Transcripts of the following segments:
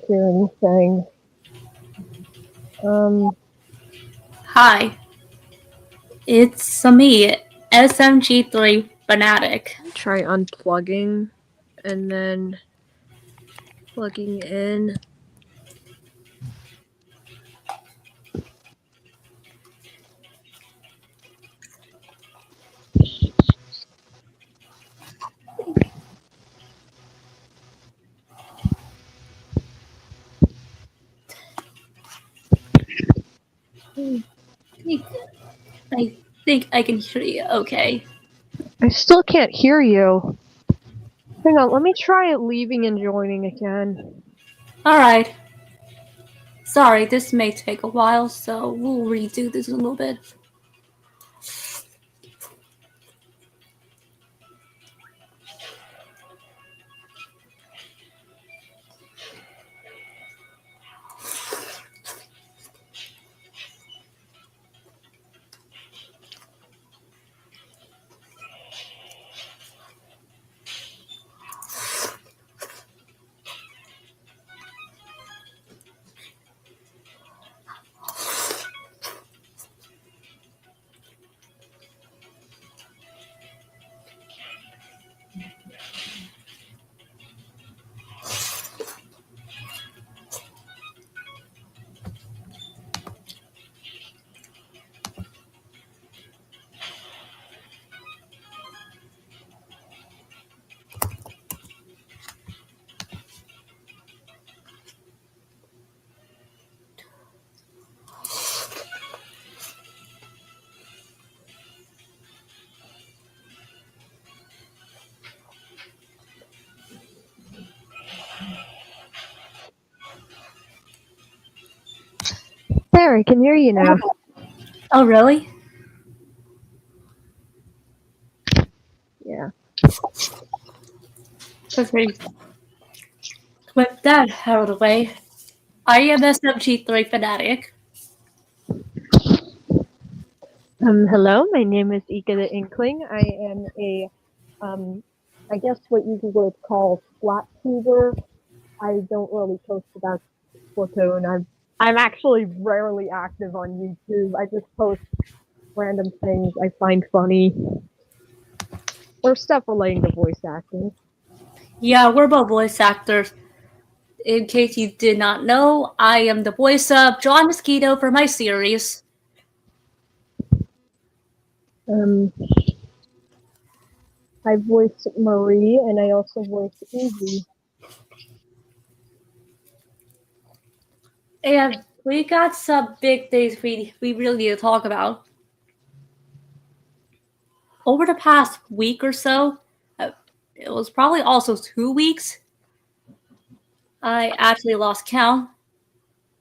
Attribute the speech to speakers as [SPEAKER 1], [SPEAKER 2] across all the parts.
[SPEAKER 1] hear anything.
[SPEAKER 2] Hi, it's me, SMG3 Fanatic.
[SPEAKER 1] Try unplugging and then plugging in.
[SPEAKER 2] I think I can hear you okay.
[SPEAKER 1] I still can't hear you. Hang on, let me try leaving and joining again.
[SPEAKER 2] Alright. Sorry, this may take a while, so we'll redo this in a little bit.
[SPEAKER 1] There, I can hear you now.
[SPEAKER 2] Oh, really?
[SPEAKER 1] Yeah.
[SPEAKER 2] Perfect. With that out of the way, I am SMG3 Fanatic.
[SPEAKER 1] Hello, my name is Ika the Inkling. I am I guess what you would call flat tuber. I don't really post about Splatoon. I'm actually rarely active on YouTube. I just post random things I find funny or stuff relating to voice acting.
[SPEAKER 2] Yeah, we're both voice actors. In case you did not know, I am the voice of John Mosquito for my series.
[SPEAKER 1] Um, I voice Marie and I also voice Evie.
[SPEAKER 2] And we got some big things we really need to talk about. Over the past week or so, it was probably also 2 weeks, I actually lost count.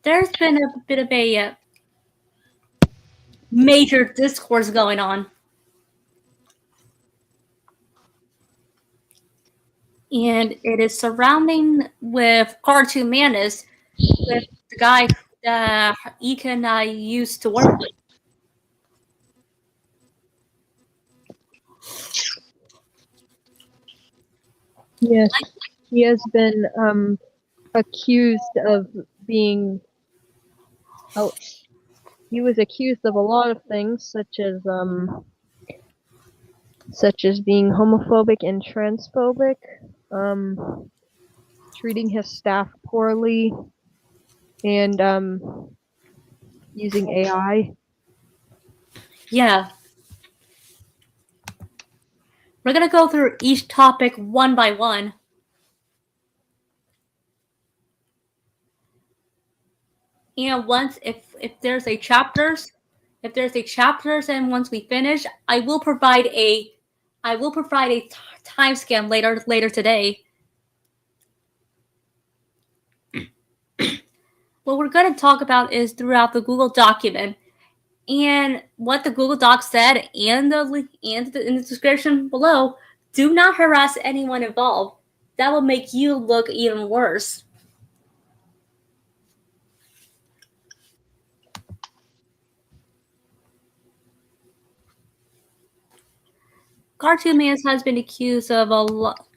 [SPEAKER 2] There's been a bit of a major discourse going on. And it is surrounding with Cartoon Manis, with the guy that Ika and I used to work with.
[SPEAKER 1] Yes, he has been accused of being. Oh, he was accused of a lot of things, such as being homophobic and transphobic, treating his staff poorly, and using AI.
[SPEAKER 2] Yeah. We're gonna go through each topic one by one. And once if there's a chapters, and once we finish, I will provide a timestamp later today. What we're going to talk about is throughout the Google document, and what the Google Doc said, and in the description below. Do not harass anyone involved. That will make you look even worse. Cartoon Man has been accused of a lot.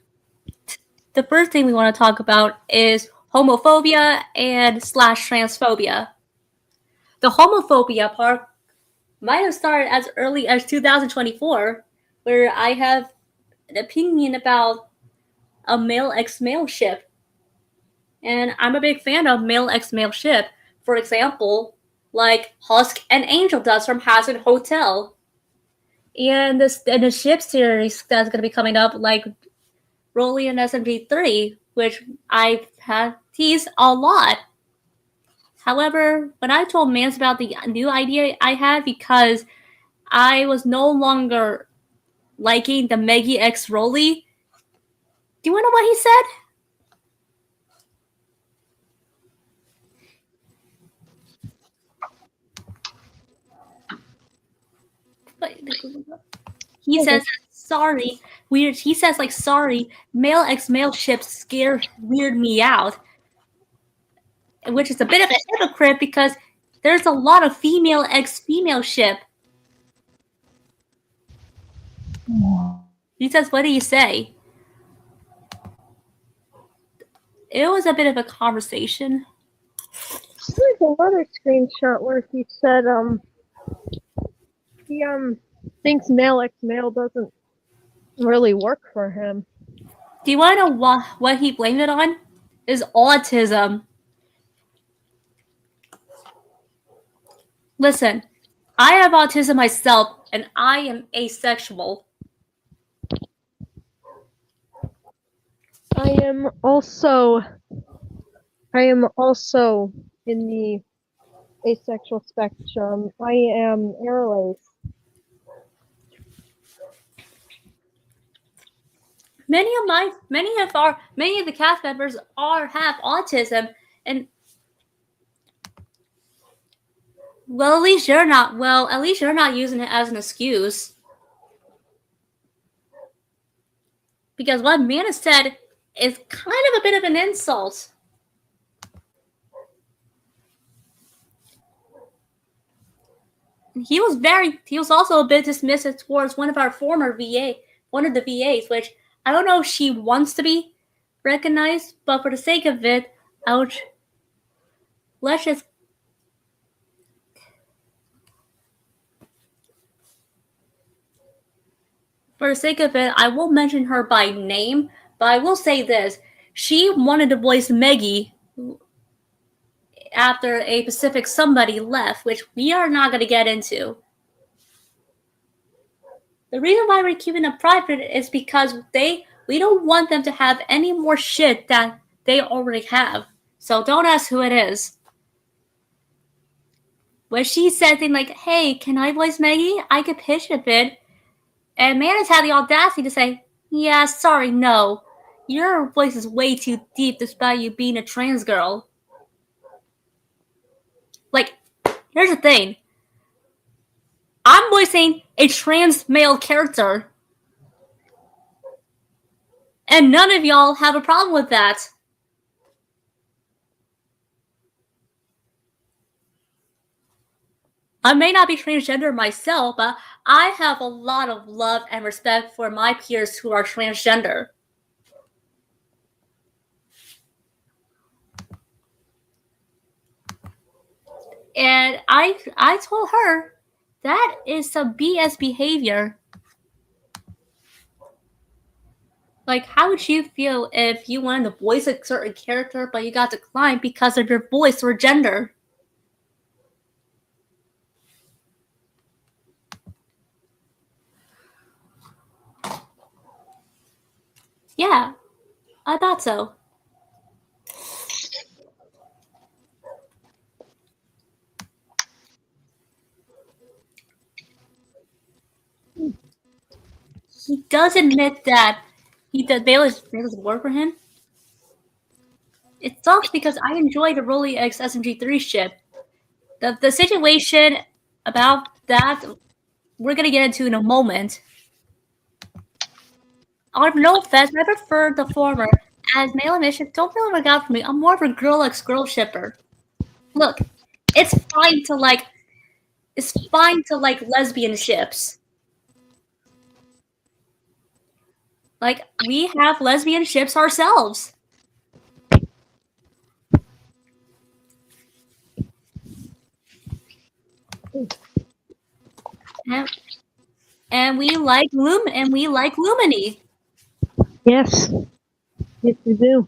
[SPEAKER 2] The first thing we want to talk about is homophobia and slash transphobia. The homophobia part might have started as early as 2024, where I have an opinion about a male x male ship. And I'm a big fan of male x male ship. For example, like Husk and Angel does from Hazard Hotel. And the ship series that's going to be coming up, like Rolly and SMG3, which I've had teased a lot. However, when I told Mance about the new idea I had, because I was no longer liking the Meggy X Rolly, do you want to know what he said? He says sorry. Weird. He says like sorry. Male X male ships weird me out, which is a bit of a hypocrite because there's a lot of female X female ship. He says, "What do you say?" It was a bit of a conversation.
[SPEAKER 1] There's another screenshot where he said he thinks male x male doesn't really work for him.
[SPEAKER 2] Do you want to know what he blamed it on? Is autism. Listen, I have autism myself, and I am asexual.
[SPEAKER 1] I am also in the asexual spectrum. I am airways.
[SPEAKER 2] Many of the cast members have autism, and at least you're not. Well, at least you're not using it as an excuse. Because what Mana said is kind of a bit of an insult. He was also a bit dismissive towards one of the VAs, which I don't know if she wants to be recognized, but for the sake of it, let's just for the sake of it, I won't mention her by name, but I will say this. She wanted to voice Meggy after a Pacific somebody left, which we are not going to get into. The reason why we're keeping it private is because we don't want them to have any more shit that they already have. So don't ask who it is. When she said things like, "Hey, can I voice Meggy? I could pitch a bit," and Manus had the audacity to say, "Yeah, sorry, no. Your voice is way too deep despite you being a trans girl." Like, here's the thing. I'm voicing a trans male character. And none of y'all have a problem with that. I may not be transgender myself, but I have a lot of love and respect for my peers who are transgender. And I told her that is some BS behavior. Like, how would you feel if you wanted to voice a certain character, but you got declined because of your voice or gender? Yeah, I thought so. He does admit that Baylor doesn't work for him. It sucks because I enjoy the Rolly X SMG3 ship. The situation about that we're gonna get into in a moment. I have no offense, but I prefer the former. As male emission, don't feel like out for me. I'm more of a girl X girl shipper. Look, it's fine to like lesbian ships. Like, we have lesbian ships ourselves. And we like Lumini.
[SPEAKER 1] Yes. Yes, we do.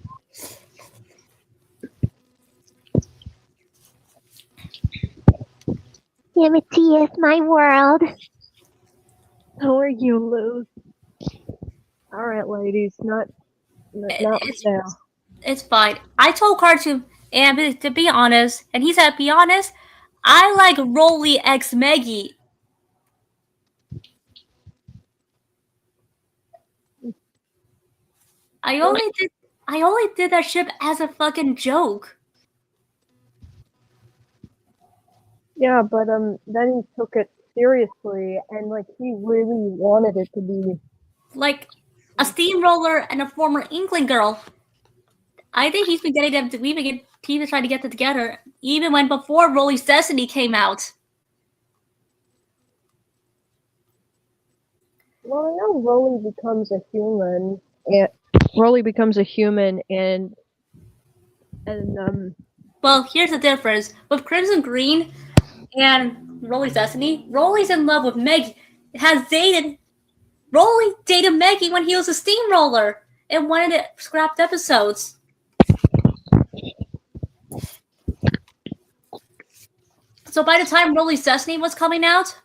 [SPEAKER 3] Amity is my world.
[SPEAKER 1] How are you, Luz? All right, ladies, not
[SPEAKER 2] It's
[SPEAKER 1] now.
[SPEAKER 2] it's fine. I told Cartoon and to be honest, and he said, "Be honest, I like Rolly X Meggy." I only did I only did that ship as a fucking joke.
[SPEAKER 1] Yeah, but then he took it seriously, and like he really wanted it to be.
[SPEAKER 2] Like a steamroller and a former Inkling girl. I think he's been getting them to he's been trying to get them together even when before Rolly's Destiny came out.
[SPEAKER 1] Well, I know Rolly becomes a human, and Rolly becomes a human, and
[SPEAKER 2] Well, here's the difference. With Crimson Green and Rolly's Destiny, Rolly's in love with Meg. Rolly dated Meggy when he was a steamroller in one of the scrapped episodes. So by the time Rolly's Destiny was coming out,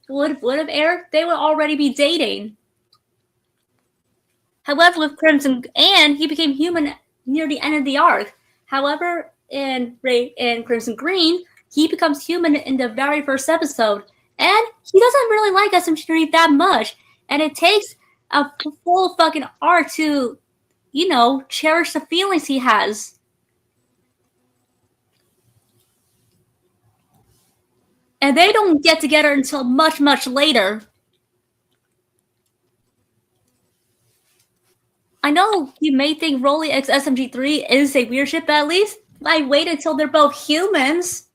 [SPEAKER 2] would have aired, they would already be dating. However, with Crimson and he became human near the end of the arc. However, in Crimson Green, he becomes human in the very first episode, and he doesn't really like SM3 that much, and it takes a full fucking arc to, cherish the feelings he has. And they don't get together until much, much later. I know you may think Rolly X SMG3 is a weird ship, but at least I waited until they're both humans.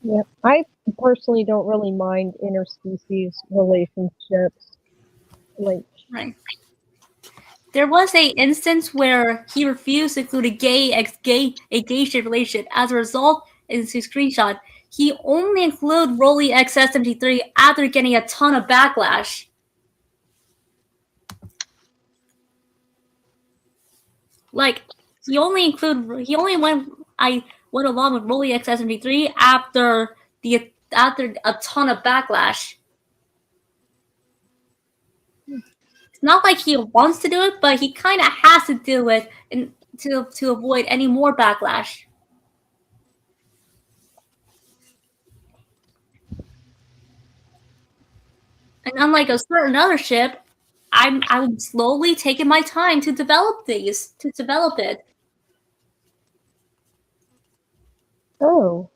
[SPEAKER 1] yeah, I personally don't really mind interspecies relationships. Like,
[SPEAKER 2] Right. There was a instance where he refused to include a gay ship relationship. As a result, in his screenshot, he only included Rolly X SMG3 after getting a ton of backlash. Like he only went along with Rolly X SMG3 after a ton of backlash. It's not like he wants to do it, but he kind of has to do it to avoid any more backlash. And unlike a certain other ship, I'm slowly taking my time to develop it.
[SPEAKER 1] oh,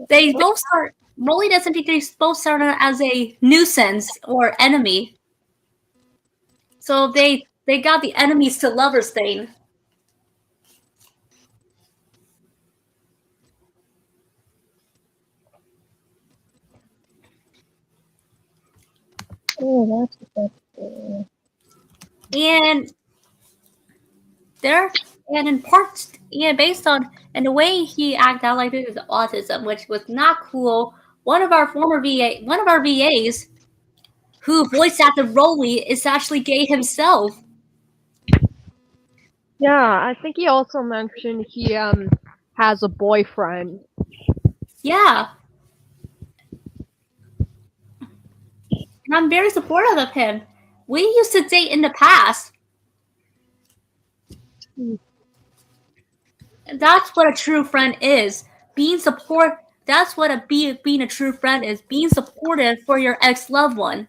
[SPEAKER 2] They both start Rolly and SMP3 both started as a nuisance or enemy. So they got the enemies to lovers thing.
[SPEAKER 1] that's
[SPEAKER 2] And there and in parts based on and the way he acted out like this is autism, which was not cool. One of our VAs who voiced acted Rolly is actually gay himself.
[SPEAKER 1] Yeah, I think he also mentioned he has a boyfriend.
[SPEAKER 2] Yeah. And I'm very supportive of him. We used to date in the past. That's what a true friend is. That's what being a true friend is. Being supportive for your ex loved one.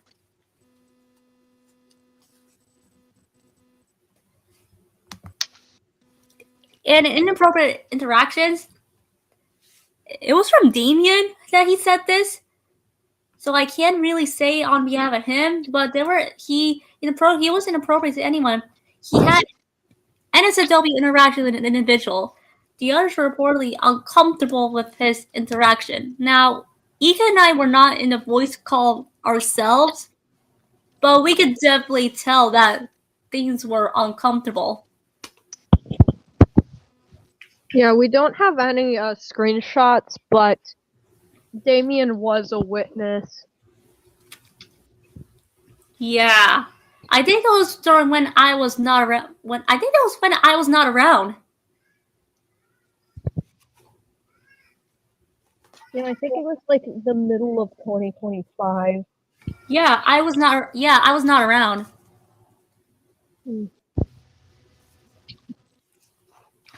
[SPEAKER 2] And in inappropriate interactions, it was from Damien that he said this. So I can't really say on behalf of him, but he wasn't inappropriate to anyone. He had NSFW interaction with an individual. The others were reportedly uncomfortable with his interaction. Now, Ika and I were not in the voice call ourselves, but we could definitely tell that things were uncomfortable.
[SPEAKER 1] Yeah, we don't have any screenshots, but Damien was a witness.
[SPEAKER 2] Yeah. I think it was during when I was not around. I think it was when I was not around.
[SPEAKER 1] Yeah, I think it was like the middle of 2025.
[SPEAKER 2] Yeah, I was not. Yeah, I was not around.
[SPEAKER 1] Hmm.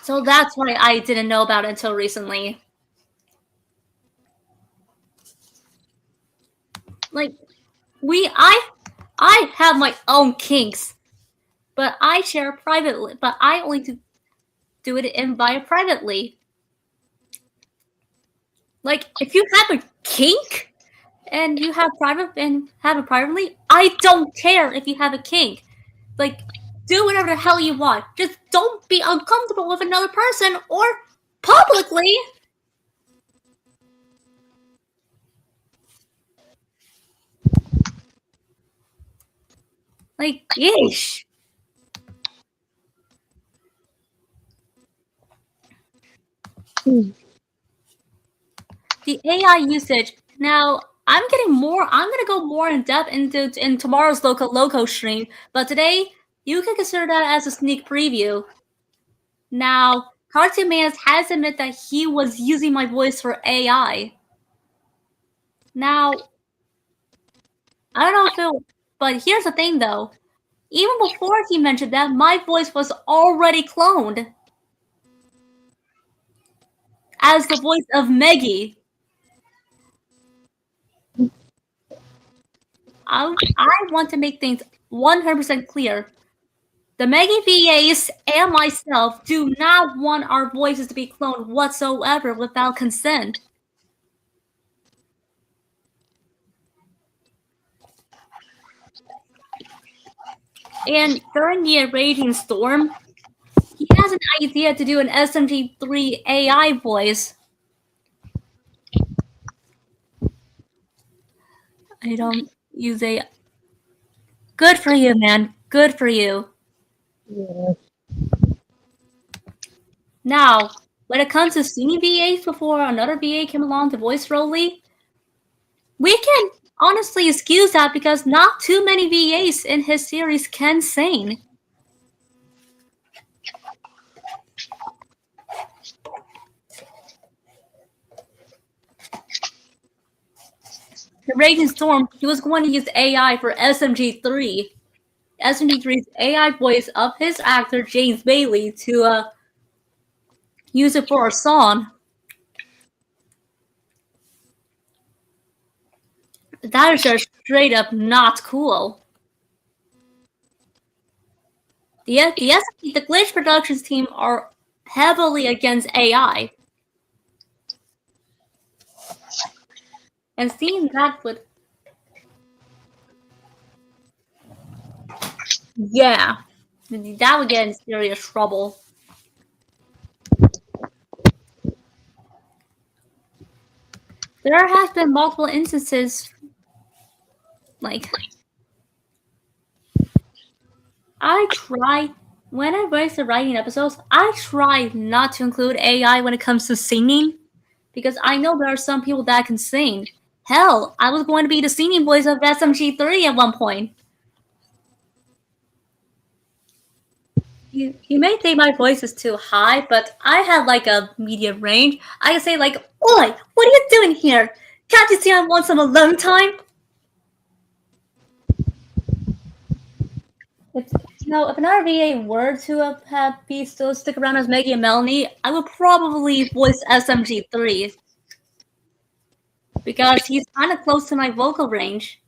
[SPEAKER 2] So that's why I didn't know about it until recently. Like I have my own kinks, but I share privately. But I only do it in via privately. Like if you have a kink and you have it privately, I don't care if you have a kink. Like do whatever the hell you want. Just don't be uncomfortable with another person or publicly. Like, yeesh.
[SPEAKER 1] Hmm.
[SPEAKER 2] The AI usage. Now, I'm gonna go more in depth in tomorrow's loco stream, but today you can consider that as a sneak preview. Now, Cartoon Man has admitted that he was using my voice for AI. Now, I don't know if it, but here's the thing though. Even before he mentioned that, my voice was already cloned as the voice of Meggy. I want to make things 100% clear. The Meggy VAs and myself do not want our voices to be cloned whatsoever without consent. And during the raging storm, he has an idea to do an SMG3 AI voice. I don't use a. Good for you, man. Good for you.
[SPEAKER 1] Yeah.
[SPEAKER 2] Now, when it comes to senior VAs before another VA came along to voice Rolly, we can honestly excuse that because not too many VAs in his series can sing. The Raging Storm, he was going to use AI for SMG3. SMG3's AI voice of his actor James Bailey to use it for a song. That is just straight up not cool. The Glitch Productions team are heavily against AI. And seeing that would. Yeah. That would get in serious trouble. There has been multiple instances, like, when I voice the writing episodes, I try not to include AI when it comes to singing, because I know there are some people that can sing. Hell, I was going to be the singing voice of SMG3 at one point. You may think my voice is too high, but I have like a medium range. I can say like, "Oi, what are you doing here? Can't you see I want some alone time?" If if another VA were to have be still stick around as Maggie and Melanie, I would probably voice SMG3 because he's kind of close to my vocal range.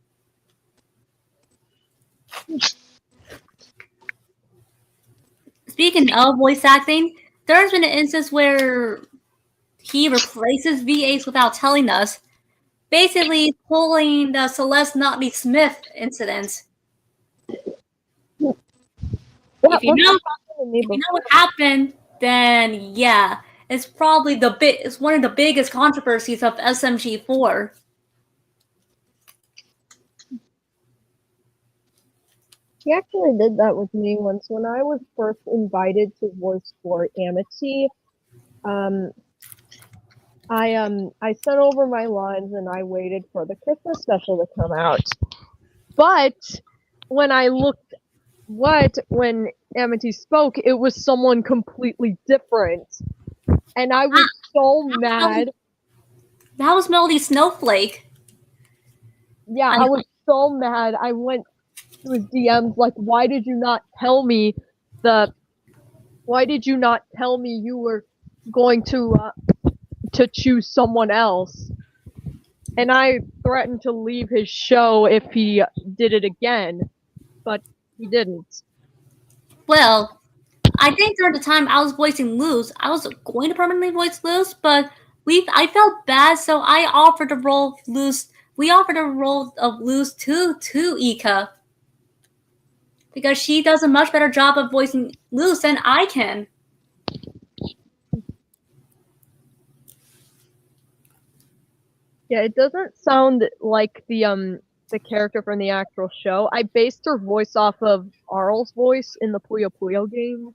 [SPEAKER 2] Speaking of voice acting, there's been an instance where he replaces VAs without telling us, basically pulling the Celeste Notley Smith incident. If you know what happened, then yeah, it's probably it's one of the biggest controversies of SMG4.
[SPEAKER 1] He actually did that with me once when I was first invited to voice for Amity. um, I sent over my lines and I waited for the Christmas special to come out. But when I looked when Amity spoke, it was someone completely different. And I was so mad.
[SPEAKER 2] That was Melody Snowflake.
[SPEAKER 1] Yeah, I was so mad. I went to his DMs like, why did you not tell me you were going to choose someone else? And I threatened to leave his show if he did it again, but he didn't.
[SPEAKER 2] Well, I think during the time I was voicing Luz, I was going to permanently voice Luz, but I felt bad, so I offered the role of Luz. We offered the role of Luz to Ika because she does a much better job of voicing Luz than I can.
[SPEAKER 1] Yeah, it doesn't sound like the character from the actual show. I based her voice off of Arl's voice in the Puyo Puyo game.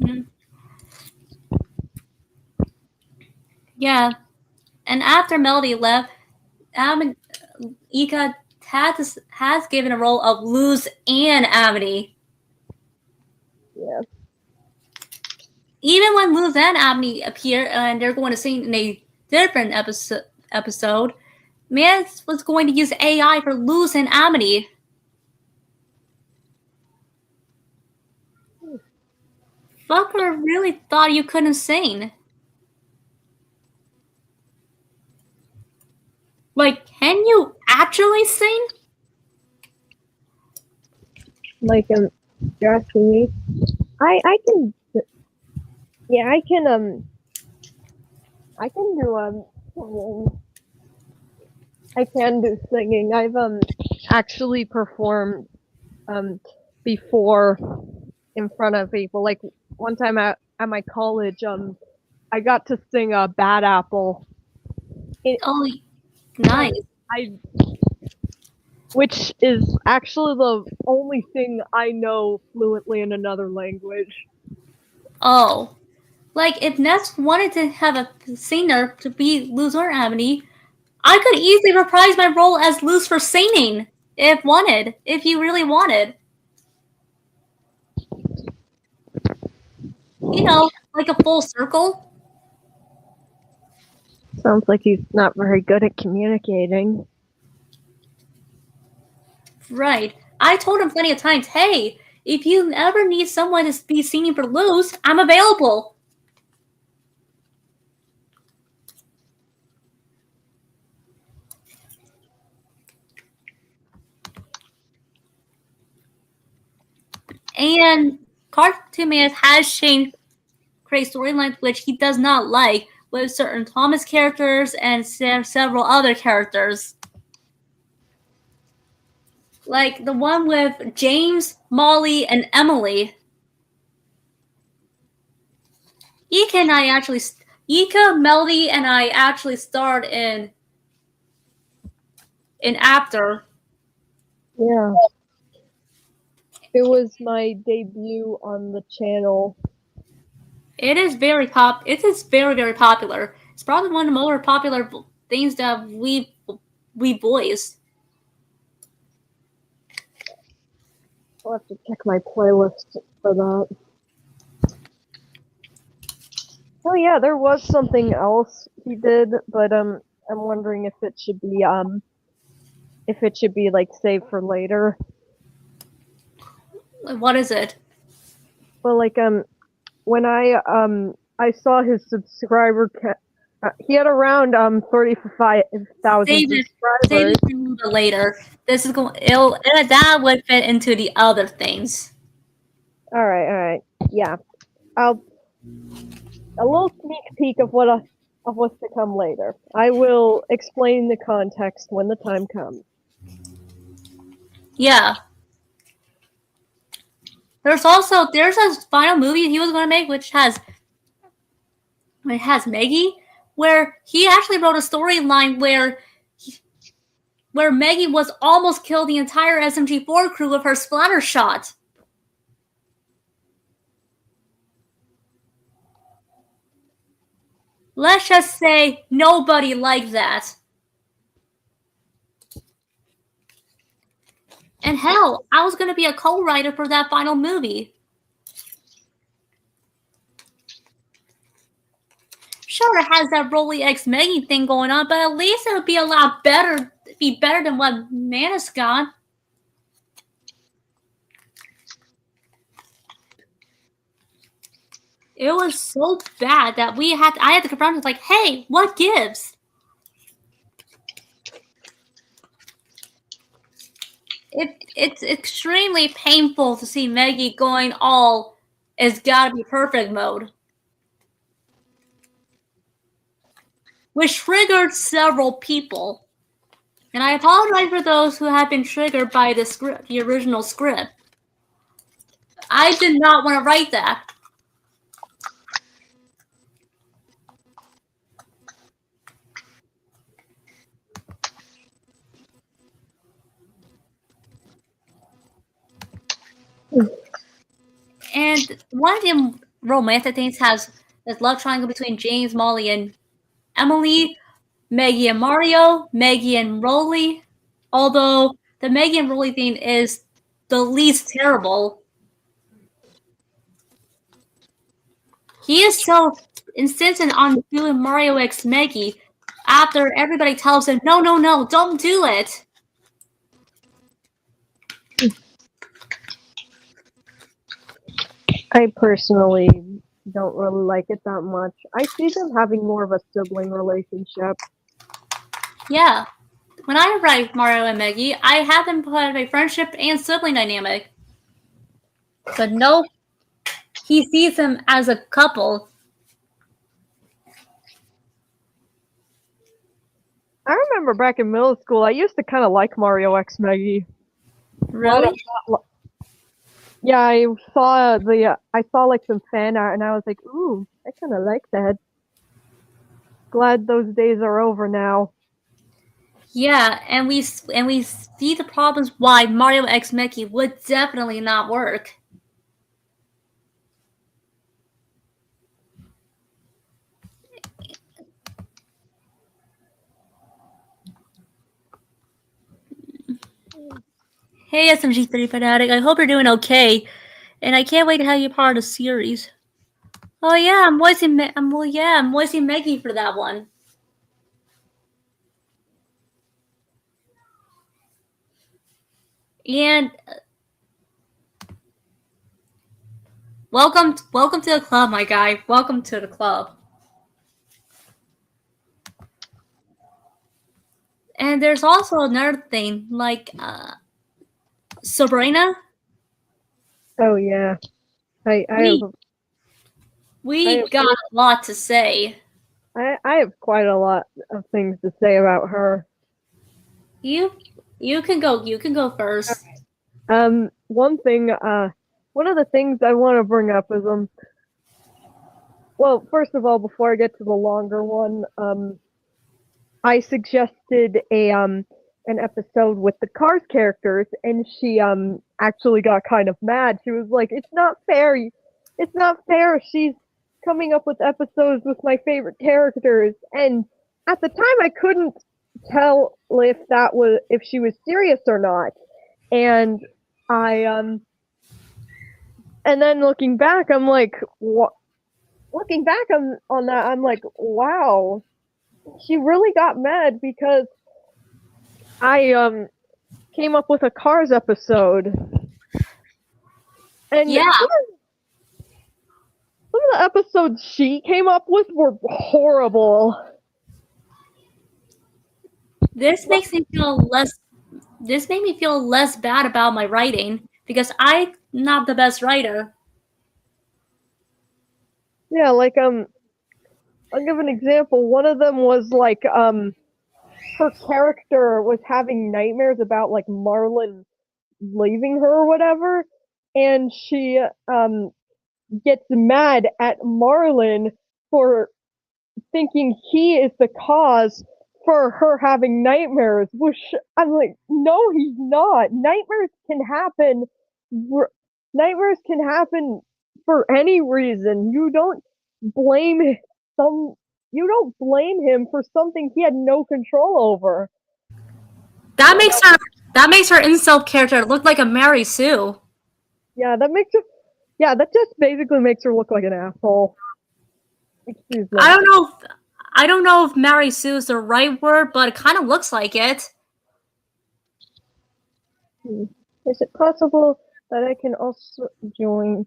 [SPEAKER 2] Mm-hmm. Yeah, and after Melody left, Ika has given a role of Luz and Amity.
[SPEAKER 1] Yeah.
[SPEAKER 2] Even when Luz and Amity appear and they're going to sing in a different episode, Mance was going to use AI for Luz and Amity. Fucker really thought you couldn't sing. Like, can you actually sing?
[SPEAKER 1] Like, you're asking me? I can, yeah, I can do, singing. I can do singing. I've, actually performed, before in front of people. Like, one time at my college, I got to sing a Bad Apple.
[SPEAKER 2] Oh, nice.
[SPEAKER 1] Which is actually the only thing I know fluently in another language.
[SPEAKER 2] Oh. Like, if Ness wanted to have a singer to be Luz or Amity, I could easily reprise my role as Luz for singing, if you really wanted. You know, like a full circle.
[SPEAKER 1] Sounds like he's not very good at communicating.
[SPEAKER 2] Right. I told him plenty of times, hey, if you ever need someone to be singing for Luz, I'm available. And Cartoon Man has changed create storylines which he does not like with certain Thomas characters and several other characters. Like the one with James, Molly, and Emily. Ika, Melody, and I actually starred in After.
[SPEAKER 1] Yeah. It was my debut on the channel.
[SPEAKER 2] It is very very popular. It's probably one of the more popular things that we voice.
[SPEAKER 1] I'll have to check my playlist for that. Oh yeah, there was something else he did, but I'm wondering if it should be like saved for later.
[SPEAKER 2] What is it?
[SPEAKER 1] Well, like when I saw his subscriber he had around 35,000 subscribers.
[SPEAKER 2] Save it for a little bit later. This is that would fit into the other things.
[SPEAKER 1] All right, yeah. A little sneak peek of what's to come later. I will explain the context when the time comes.
[SPEAKER 2] Yeah. There's a final movie he was going to make which has Maggie, where he actually wrote a storyline where Maggie was almost killed the entire SMG4 crew with her splatter shot. Let's just say nobody liked that. And hell, I was gonna be a co-writer for that final movie. Sure, it has that Rolly X Maggie thing going on, but at least it'll be a lot better. Be better than what Nana's got. It was so bad that I had to confront it like, hey, what gives? It's extremely painful to see Maggie going all it's gotta be perfect mode. Which triggered several people. And I apologize for those who have been triggered by the original script. I did not want to write that. And one of the romantic things has this love triangle between James, Molly, and Emily, Maggie and Mario, Maggie and Rolly. Although the Maggie and Rolly thing is the least terrible. He is so insistent on doing Mario X Maggie after everybody tells him, no, no, no, don't do it.
[SPEAKER 1] I personally don't really like it that much. I see them having more of a sibling relationship.
[SPEAKER 2] Yeah. When I write Mario and Maggie, I have them put a friendship and sibling dynamic. But no, he sees them as a couple.
[SPEAKER 1] I remember back in middle school, I used to kind of like Mario X Maggie.
[SPEAKER 2] Really?
[SPEAKER 1] Yeah, I saw like some fan art, and I was like, ooh, I kind of like that. Glad those days are over now.
[SPEAKER 2] Yeah, and we see the problems why Mario X Maggie would definitely not work. Hey, SMG3 Fanatic, I hope you're doing okay, and I can't wait to have you part of the series. Oh yeah, I'm voicing Maggie for that one. And welcome to the club, my guy. Welcome to the club. And there's also another thing, like Sabrina.
[SPEAKER 1] Oh yeah, I
[SPEAKER 2] We got a lot to say.
[SPEAKER 1] I have quite a lot of things to say about her.
[SPEAKER 2] You can go first.
[SPEAKER 1] One thing, one of the things I want to bring up is well, first of all, before I get to the longer one, I suggested an episode with the Cars characters, and she actually got kind of mad. She was like, "It's not fair. It's not fair. She's coming up with episodes with my favorite characters." And at the time, I couldn't tell if she was serious or not. And and then looking back, I'm like, what? Looking back on that, I'm like, wow, she really got mad because I came up with a Cars episode, and
[SPEAKER 2] yeah,
[SPEAKER 1] some of the episodes she came up with were horrible.
[SPEAKER 2] this makes me feel less. This made me feel less bad about my writing because I'm not the best writer.
[SPEAKER 1] Yeah, like I'll give an example. One of them was like her character was having nightmares about like Marlon leaving her or whatever, and she gets mad at Marlon for thinking he is the cause for her having nightmares, which I'm like, no, he's not. Nightmares can happen. Nightmares can happen for any reason. You don't blame some. you don't blame him for something he had no control over.
[SPEAKER 2] That makes her incel character look like a Mary Sue.
[SPEAKER 1] Yeah, that just basically makes her look like an asshole. Excuse me.
[SPEAKER 2] I don't know if Mary Sue is the right word, but it kind of looks like it.
[SPEAKER 1] Is it possible that I can also join?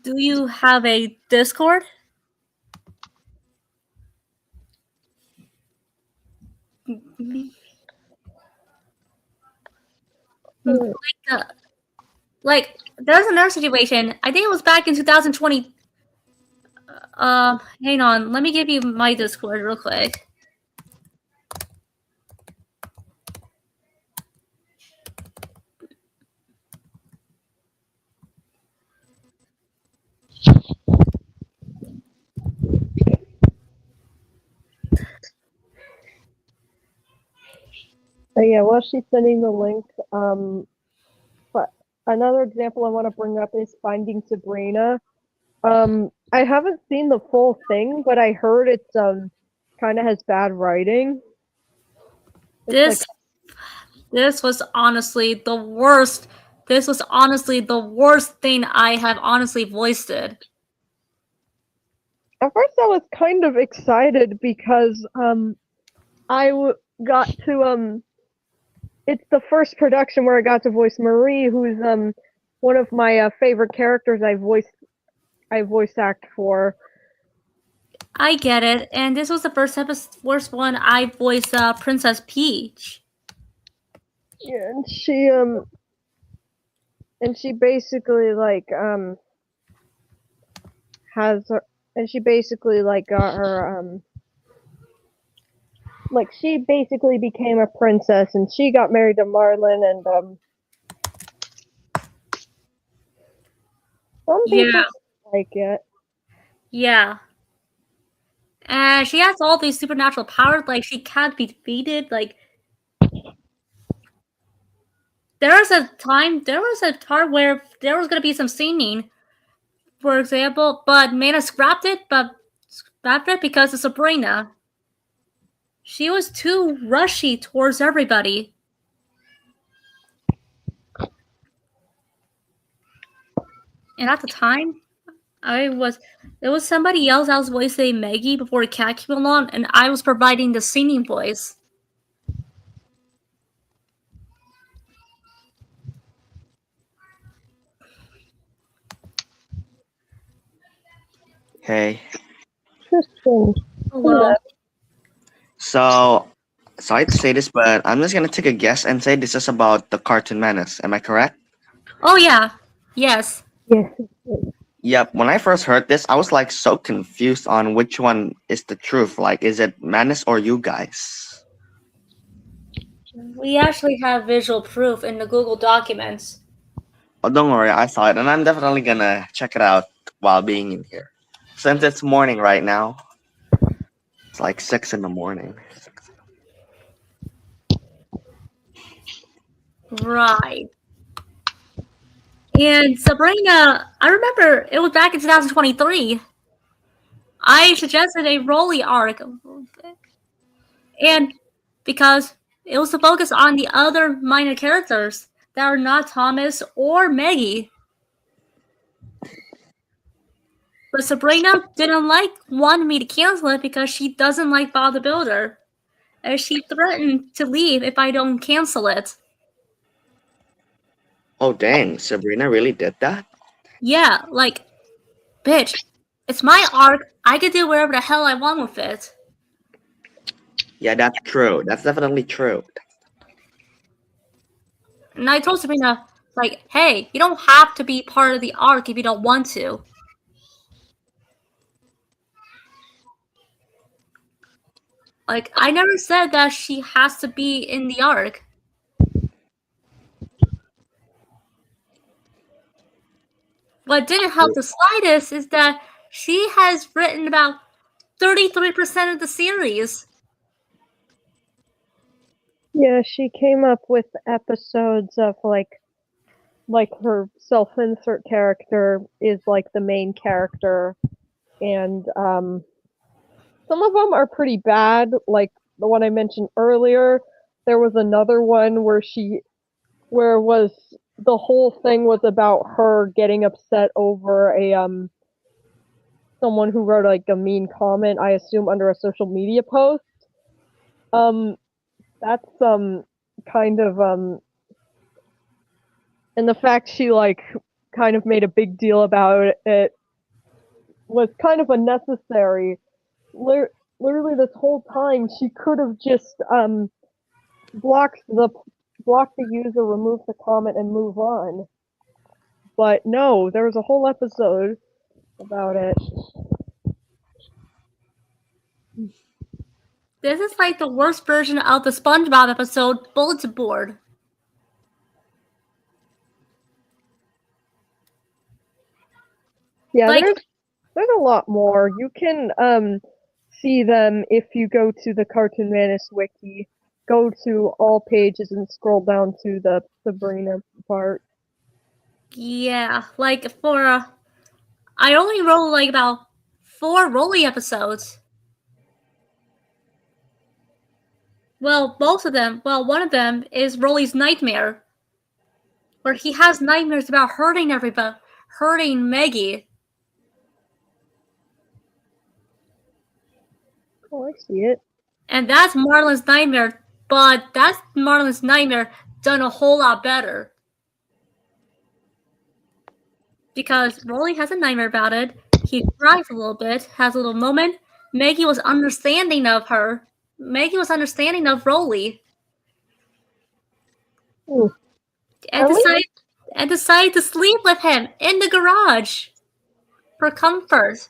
[SPEAKER 2] Do you have a Discord? Like, there's another situation. I think it was back in 2020. Hang on. Let me give you my Discord real quick.
[SPEAKER 1] Yeah, while she's sending the link, but another example I want to bring up is Finding Sabrina. I haven't seen the full thing, but I heard it's kind of has bad writing.
[SPEAKER 2] This was honestly the worst. This was honestly the worst thing I have honestly voiced it.
[SPEAKER 1] At first, I was kind of excited because got to it's the first production where I got to voice Marie, who's one of my favorite characters I voice act for.
[SPEAKER 2] I get it, and this was the first one I voiced Princess Peach.
[SPEAKER 1] Yeah, and she basically like has her, and she basically like got her like she basically became a princess, and she got married to Marlin, and some people like it.
[SPEAKER 2] Yeah. And she has all these supernatural powers, like she can't be defeated, like there was a part where there was gonna be some singing, for example, but Mana scrapped it because of Sabrina. She was too rushy towards everybody. And at the time, there was somebody else I was voicing Maggie before Cat came along, and I was providing the singing voice.
[SPEAKER 4] Hey.
[SPEAKER 1] Interesting.
[SPEAKER 2] Hello.
[SPEAKER 4] So, sorry to say this, but I'm just gonna take a guess and say this is about the Cartoon Menace. Am I correct?
[SPEAKER 2] Oh yeah. Yes.
[SPEAKER 1] Yes.
[SPEAKER 4] Yep. When I first heard this, I was like so confused on which one is the truth. Like, is it Menace or you guys?
[SPEAKER 2] We actually have visual proof in the Google documents.
[SPEAKER 4] Oh, don't worry, I saw it, and I'm definitely gonna check it out while being in here. Since it's morning right now, it's like 6 in the morning.
[SPEAKER 2] Right. And Sabrina, I remember it was back in 2023. I suggested a Rolly arc. And because it was to focus on the other minor characters that are not Thomas or Maggie. But Sabrina didn't want me to cancel it because she doesn't like Bob the Builder. And she threatened to leave if I don't cancel it.
[SPEAKER 4] Oh dang, Sabrina really did that?
[SPEAKER 2] Yeah, like, bitch, it's my arc. I can do whatever the hell I want with it.
[SPEAKER 4] Yeah, that's true. That's definitely true.
[SPEAKER 2] And I told Sabrina, like, hey, you don't have to be part of the arc if you don't want to. Like, I never said that she has to be in the arc. What didn't help the slightest is that she has written about 33% of the series.
[SPEAKER 1] Yeah, she came up with episodes of like like her self-insert character is like the main character, and some of them are pretty bad, like the one I mentioned earlier. There was another one where was the whole thing was about her getting upset over a someone who wrote like a mean comment, I assume under a social media post. Um that's kind of and the fact she like kind of made a big deal about it was kind of unnecessary. Literally this whole time she could have just blocked the block the user, remove the comment, and move on. But no, there was a whole episode about it.
[SPEAKER 2] This is like the worst version of the SpongeBob episode, Bulletin Board.
[SPEAKER 1] Yeah,
[SPEAKER 2] Like,
[SPEAKER 1] there's a lot more. You can see them if you go to the Cartoon Manus wiki. Go to all pages and scroll down to the Sabrina part.
[SPEAKER 2] yeah, like for I only wrote like about 4 Rolly episodes. Well, most of them. Well, one of them is Rolly's Nightmare, where he has nightmares about hurting everybody, hurting Maggie.
[SPEAKER 1] Oh, I see it.
[SPEAKER 2] And that's Marlin's Nightmare, but that's Marlin's Nightmare done a whole lot better. Because Rolly has a nightmare about it, he cries a little bit, has a little moment. Maggie was understanding of her. Maggie was understanding of Rolly.
[SPEAKER 1] Hmm.
[SPEAKER 2] And
[SPEAKER 1] At least,
[SPEAKER 2] decided to sleep with him in the garage for comfort.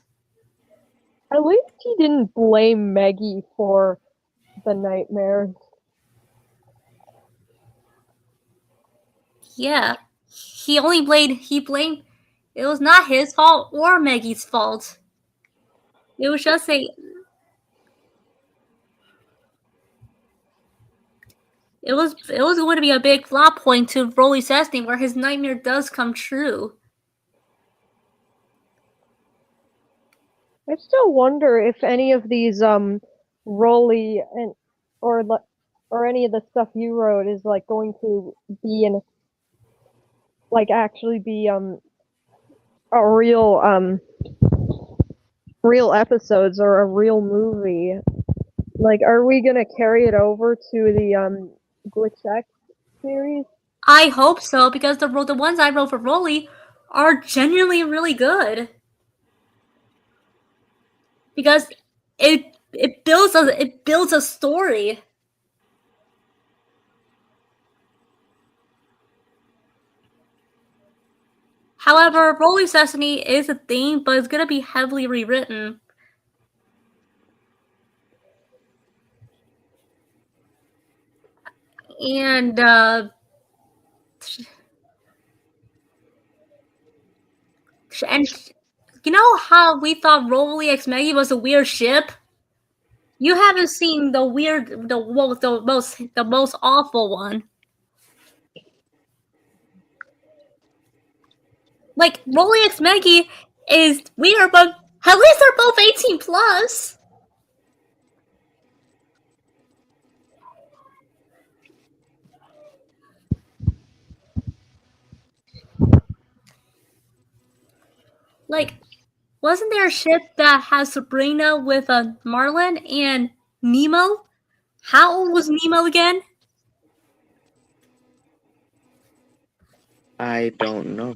[SPEAKER 1] at least he didn't blame Maggie for the nightmares.
[SPEAKER 2] Yeah. He blamed it was not his fault or Maggie's fault. It was just it was going to be a big plot point to Rolly's destiny where his nightmare does come true.
[SPEAKER 1] I still wonder if any of these Rolly and or any of the stuff you wrote is like going to be in like actually be a real episodes or a real movie. Like, are we gonna carry it over to the Glitch X series?
[SPEAKER 2] I hope so because the ones I wrote for Rolly are genuinely really good. Because it builds a story. However, Rolly's Destiny is a theme, but it's gonna be heavily rewritten. And and you know how we thought Rolly X Maggie was a weird ship? You haven't seen the most awful one. Like Rolly X Maggie is weird, but at least they're both 18 plus. Like, wasn't there a ship that has Sabrina with Marlin and Nemo? How old was Nemo again?
[SPEAKER 4] I don't know.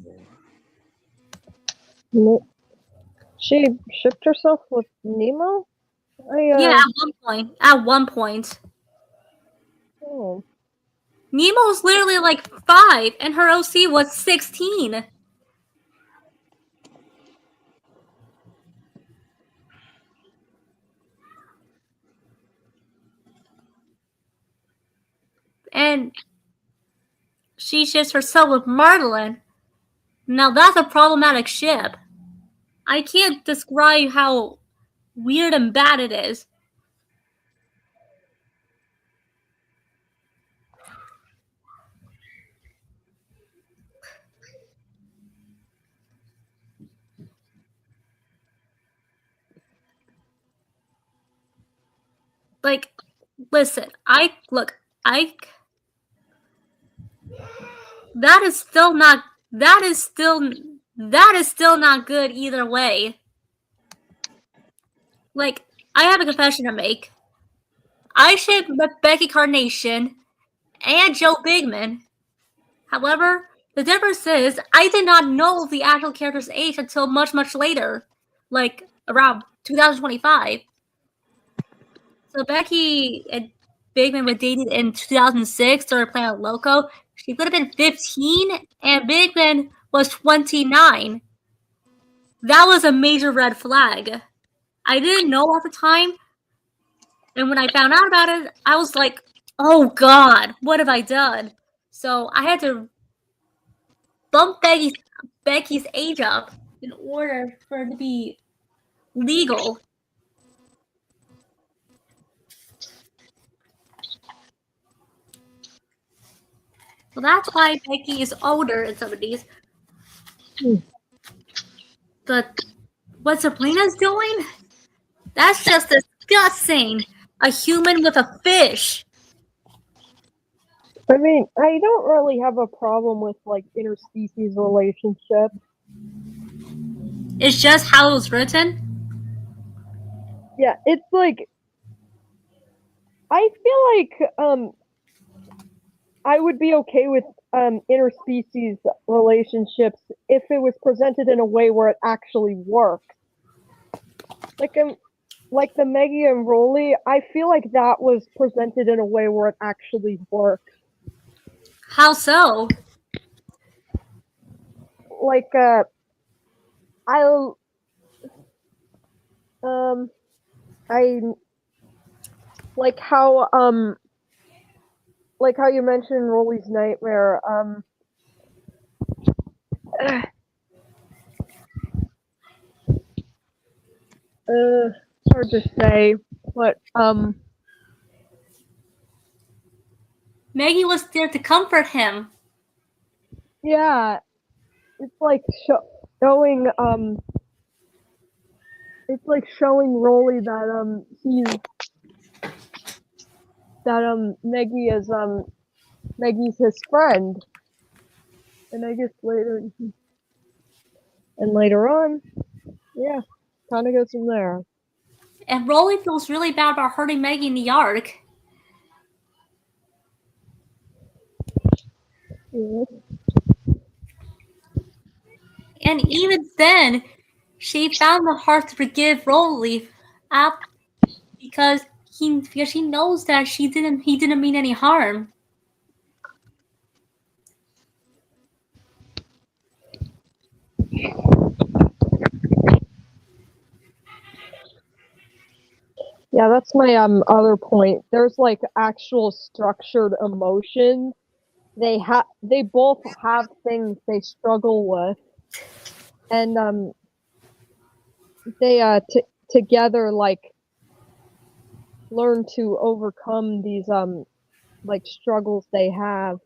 [SPEAKER 1] She shipped herself with Nemo?
[SPEAKER 2] Yeah, at one point. At one point.
[SPEAKER 1] Oh.
[SPEAKER 2] Nemo was literally like 5, and her OC was 16. And she ships herself with Marlin. Now that's a problematic ship. I can't describe how weird and bad it is. Like, listen, that is still not good either way. Like, I have a confession to make. I shipped Becky Carnation and Joe Bigman. However, the difference is I did not know the actual character's age until much, much later, like around 2025. So Becky and Bigman were dated in 2006 during Planet Loco. She could have been 15, and Bigman was 29. That was a major red flag. I didn't know at the time, and when I found out about it, I was like, oh god, what have I done? So I had to bump Becky's age up in order for it to be legal. So that's why Becky is older in some of these. But what Sabrina's doing? That's just disgusting. A human with a fish.
[SPEAKER 1] I mean, I don't really have a problem with like interspecies relationships.
[SPEAKER 2] It's just how it was written.
[SPEAKER 1] Yeah, it's like I feel like I would be okay with interspecies relationships if it was presented in a way where it actually works. Like the Maggie and Rolly, I feel like that was presented in a way where it actually works.
[SPEAKER 2] How so?
[SPEAKER 1] Like I like how you mentioned Rolly's nightmare. It's hard to say, but
[SPEAKER 2] Maggie was there to comfort him.
[SPEAKER 1] yeah, it's like showing it's like showing Rolly that Maggie is Maggie's his friend, and I guess later on, yeah, kind of goes from there.
[SPEAKER 2] And Rolly feels really bad about hurting Maggie in the Ark.
[SPEAKER 1] Yeah.
[SPEAKER 2] And even then, she found the heart to forgive Rolly because she knows that he didn't mean any harm.
[SPEAKER 1] Yeah, that's my other point. There's like actual structured emotions. They both have things they struggle with, and they together like learn to overcome these like struggles they have.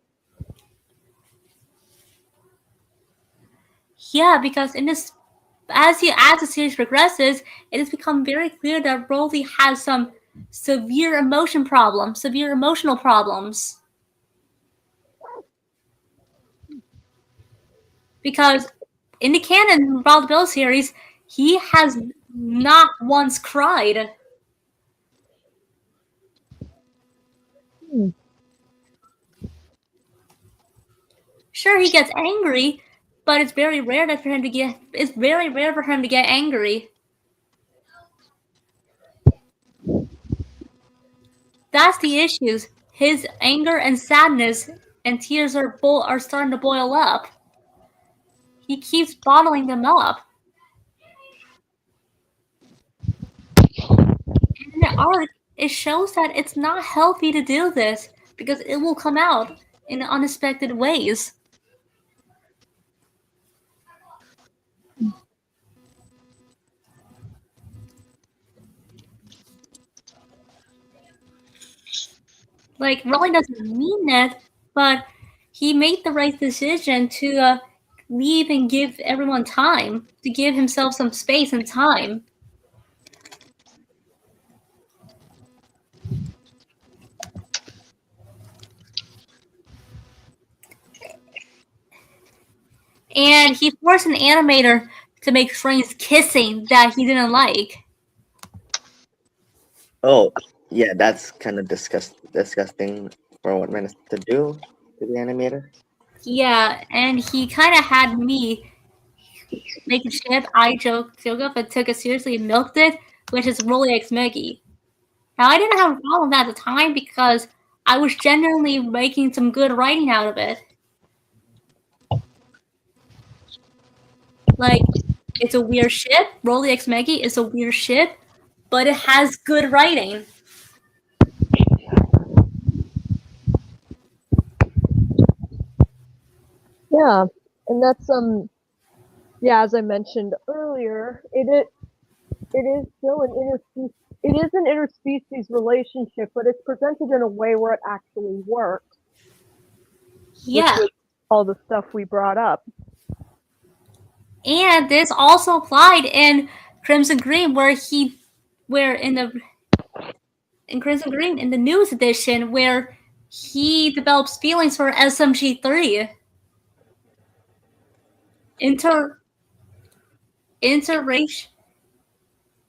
[SPEAKER 2] Yeah, because in this, as the series progresses, it has become very clear that Rolly has some severe emotional problems. Because in the canon Wild Bill series, he has not once cried. Sure, he gets angry, but it's very rare for him to get angry. That's the issues. His anger and sadness and tears are starting to boil up. He keeps bottling them up. In the arc, it shows that it's not healthy to do this because it will come out in unexpected ways. Like, Rolly doesn't mean that, but he made the right decision to leave and give everyone time, to give himself some space and time. And he forced an animator to make frames kissing that he didn't like.
[SPEAKER 4] Oh, yeah, that's kind of disgusting for what man to do to the animator.
[SPEAKER 2] Yeah, and he kind of had me making shit I joke up and took it seriously and milked it, which is Rolly X Meggy. Now, I didn't have a problem at the time because I was genuinely making some good writing out of it. Like, it's a weird ship. Rolly X Meggy is a weird ship, but it has good writing.
[SPEAKER 1] Yeah, and that's yeah, as I mentioned earlier, it is still an interspecies. It is an interspecies relationship, but it's presented in a way where it actually works,
[SPEAKER 2] Yeah.
[SPEAKER 1] which is all the stuff we brought up.
[SPEAKER 2] And this also applied in Crimson Green, where in Crimson Green in the newest edition, where he develops feelings for SMG3. Interracial,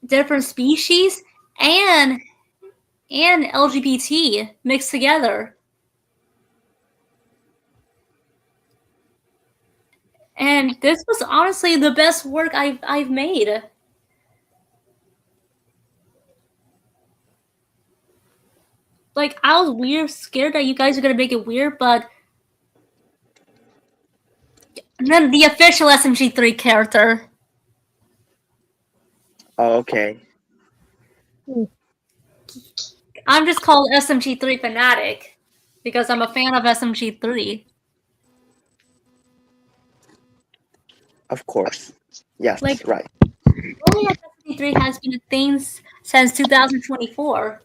[SPEAKER 2] different species, and LGBT mixed together. And this was honestly the best work I've made. Like, I was weird, scared that you guys are gonna make it weird, but and then the official SMG3 character.
[SPEAKER 4] Oh, okay.
[SPEAKER 2] I'm just called SMG3 fanatic because I'm a fan of SMG3.
[SPEAKER 4] Of course. Yes,
[SPEAKER 2] Like,
[SPEAKER 4] right.
[SPEAKER 2] only SMG3 has been a thing since 2024,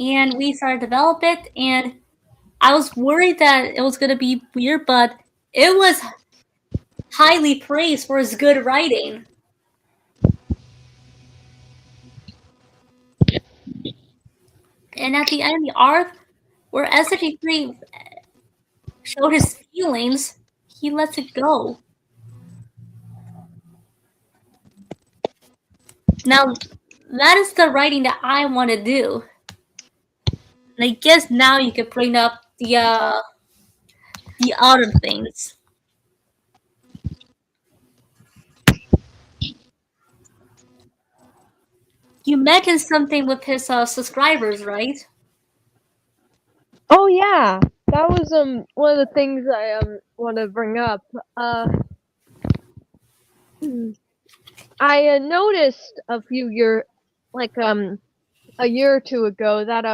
[SPEAKER 2] and we started to develop it, and I was worried that it was gonna be weird, but it was highly praised for its good writing. And at the end of the arc, where SMG3 showed his feelings, he lets it go. Now, that is the writing that I want to do. And I guess now you could bring up the other things. You mentioned something with his subscribers, right?
[SPEAKER 1] Oh yeah, that was one of the things I want to bring up. I noticed like a year or two ago that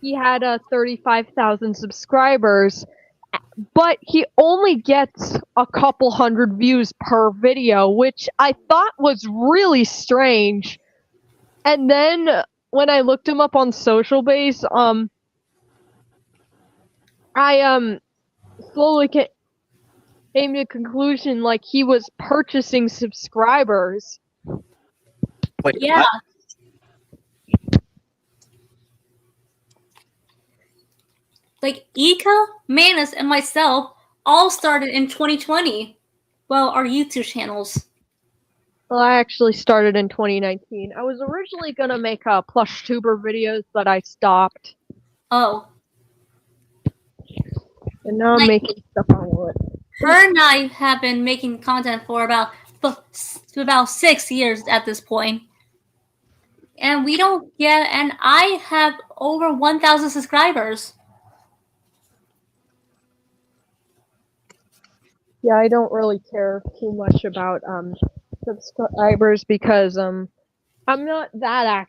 [SPEAKER 1] he had 35,000 subscribers, but he only gets a couple hundred views per video, which I thought was really strange. And then when I looked him up on Social Base, I slowly came to a conclusion like he was purchasing subscribers.
[SPEAKER 4] Wait,
[SPEAKER 2] Yeah.
[SPEAKER 4] what?
[SPEAKER 2] Like Ika, Manus, and myself all started in 2020. Well, our YouTube channels.
[SPEAKER 1] Well, I actually started in 2019. I was originally gonna make plush tuber videos, but I stopped.
[SPEAKER 2] Oh.
[SPEAKER 1] And now I'm
[SPEAKER 2] Like,
[SPEAKER 1] making stuff on it.
[SPEAKER 2] her and I have been making content for about 6 years at this point. And we don't get, and I have over 1,000 subscribers.
[SPEAKER 1] Yeah, I don't really care too much about subscribers because I'm not that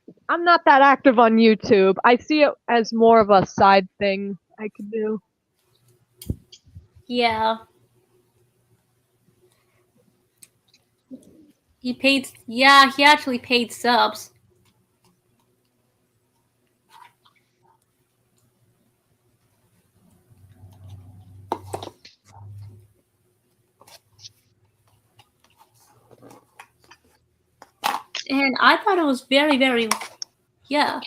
[SPEAKER 1] active on YouTube. I see it as more of a side thing I could do.
[SPEAKER 2] Yeah. He actually paid subs. And I thought it was very, very, yeah.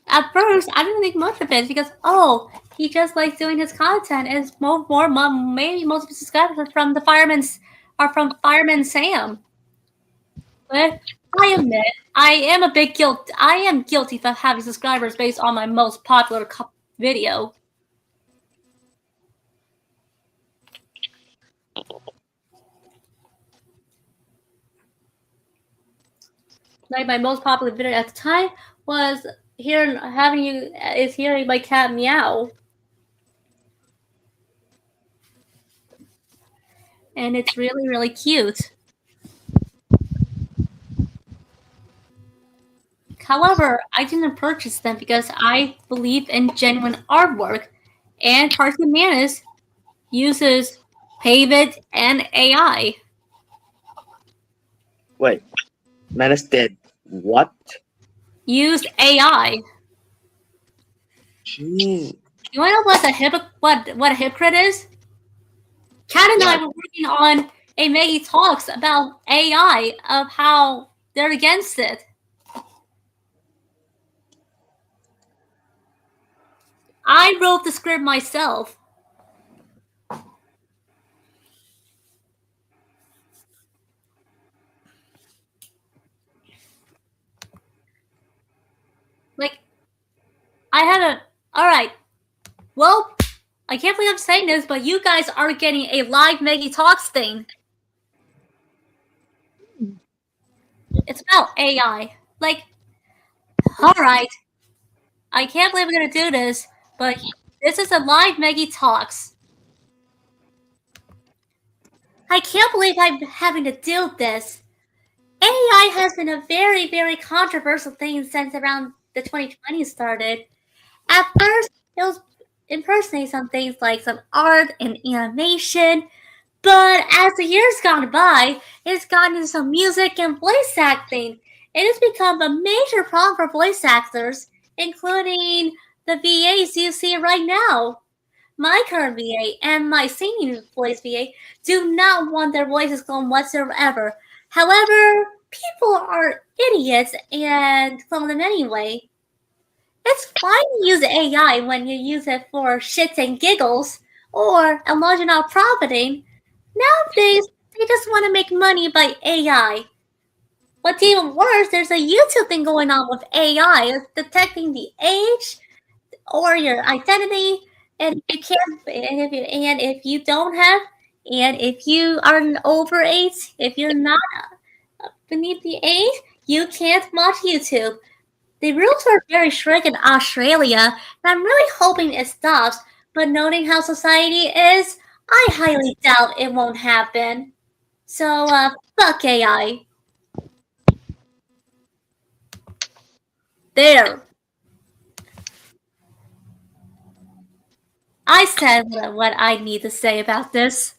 [SPEAKER 2] At first, I didn't think much of it because, oh, He just likes doing his content. And maybe most of his subscribers are from Fireman Sam. But I admit, I am guilty of having subscribers based on my most popular video. Like my most popular video at the time was hearing my cat meow. And it's really, really cute. However, I didn't purchase them because I believe in genuine artwork, and Cartoon Manus uses Pavement and AI.
[SPEAKER 4] Wait, Menace did what?
[SPEAKER 2] Use AI.
[SPEAKER 4] Jeez.
[SPEAKER 2] You want to know what a hypocrite is? Kat and I were working on a Maggie Talks about AI, of how they're against it. I wrote the script myself. Like, alright. Well, I can't believe I'm saying this, but you guys are getting a live Maggie Talks thing. It's about AI. Like, alright. I can't believe we're gonna do this, but this is a live Maggie Talks. I can't believe I'm having to deal with this. AI has been a very, very controversial thing since around the 2020s started. At first, it was impersonating some things like some art and animation, but as the years gone by, it's gotten into some music and voice acting. It has become a major problem for voice actors, including the VAs you see right now. My current VA and my singing voice VA do not want their voices cloned whatsoever. However, people are idiots and clone them anyway. It's fine to use AI when you use it for shits and giggles, or as long as you're not profiting. Nowadays, they just want to make money by AI. What's even worse, there's a YouTube thing going on with AI. It's detecting the age or your identity, and if you can't, and if you don't have, and if you are over 8, if you're not beneath the age, you can't watch YouTube. The rules are very strict in Australia, and I'm really hoping it stops. But knowing how society is, I highly doubt it won't happen. So, fuck AI. There. I said what I need to say about this.